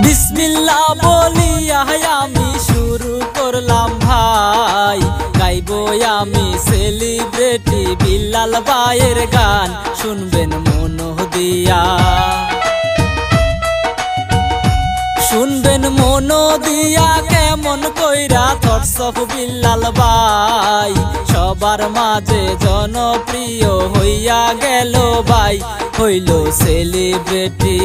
বিসমিল্লাহ বলিয়া আমি শুরু করলাম ভাই, গাইবো আমি সেলিব্রিটি বিল্লাল ভাইয়ের গান, শুনবেন মন দিয়া, শুনবেন মন দিয়া কেমন কইরা থটস অফ বিল্লাল ভাই, সবার মাঝে জনপ্রিয় হইয়া গেল ভাই, হইল সেলিব্রিটি,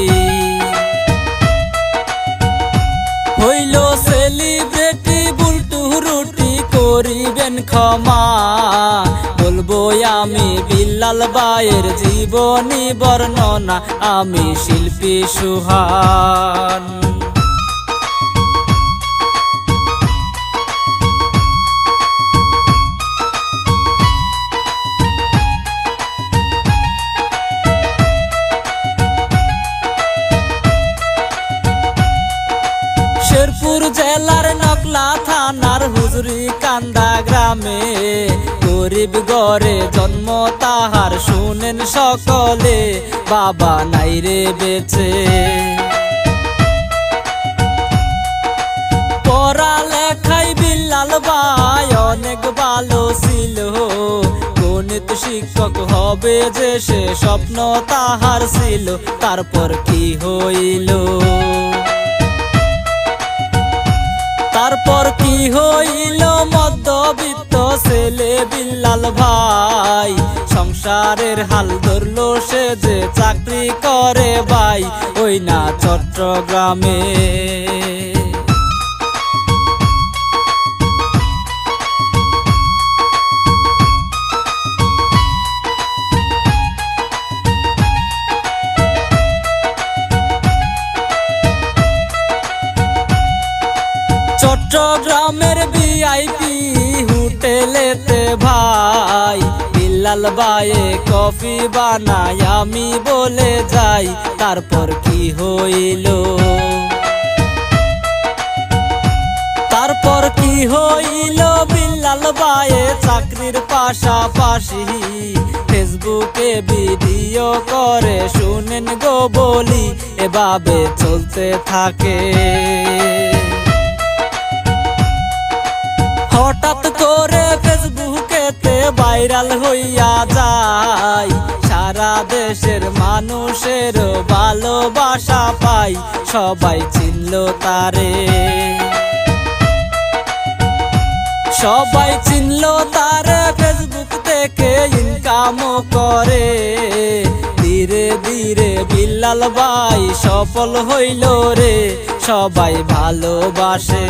হইল সেলিব্রিটি। বুলটু রুটি করিবেন ক্ষমা, বলবো আমি বিল্লাল ভাইয়ের জীবনী বর্ণনা, আমি শিল্পী সুহান। শেরপুর জেলার নকলা থানার হুজুরি কান্দা গ্রামে, গরিব ঘরে জন্ম তাহার শুনেন সকলে, বাবা নাই রে বেঁচে, পড়ালেখায় বিল্লাল ভাই অনেক ভালো ছিল, গণিত শিক্ষক হবে যে সে স্বপ্ন তাহার ছিল, তারপর কি হইল, তারপর কি হইল, মধ্যবিত্ত ছেলে বিল্লাল ভাই, সংসারের হাল ধরলো সে যে চাকরি করে ভাই, ওই না চট্টগ্রামে। চট্টগ্রামের ভিআইপি হোটেলেতে ভাই, বিল্লাল ভাইয়ে কফি বানাই আমি বলে যাই, তারপর কি হইল, তারপর কি হইল, বিল্লাল ভাইয়ে চাকরির পাশাপাশি ফেসবুকে ভিডিও করে, শুনেন গো বলি এভাবে চলতে থাকে। হঠাৎ করে ফেসবুকেতে ভাইরাল হইয়া যায়, সারা দেশের মানুষের ভালোবাসা পাই, সবাই চিনল তারে, সবাই চিনল তারে, ফেসবুক থেকে ইনকামও করে, ধীরে ধীরে বিল্লাল ভাই সফল হইল রে, সবাই ভালোবাসে।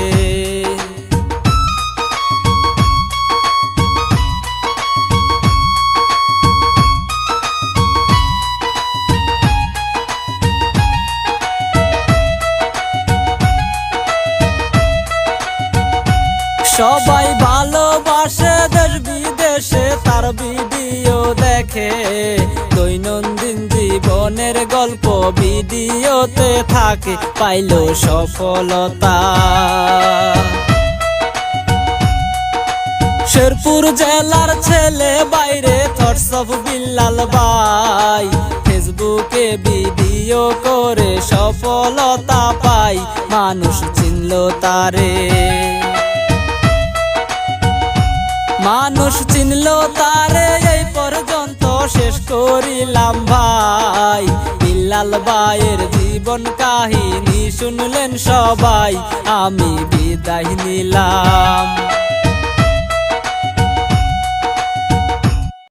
সবাই ভালোবাসে, দেশ বিদেশে তার ভিডিও দেখে, দৈনন্দিন জীবনের গল্প ভিডিওতে থাকে, পাইল সফলতা। শেরপুর জেলার ছেলে বাইরে থটস অফ বিল্লাল ভাই, ফেসবুকে ভিডিও করে সফলতা পাই, মানুষ চিনল তারে, মানুষ চিনল তারে, এই পর্যন্ত শেষ করিলাম ভাই, বিল্লাল ভাইয়ের জীবন কাহিনী শুনলেন সবাই, আমি বিদায় নিলাম।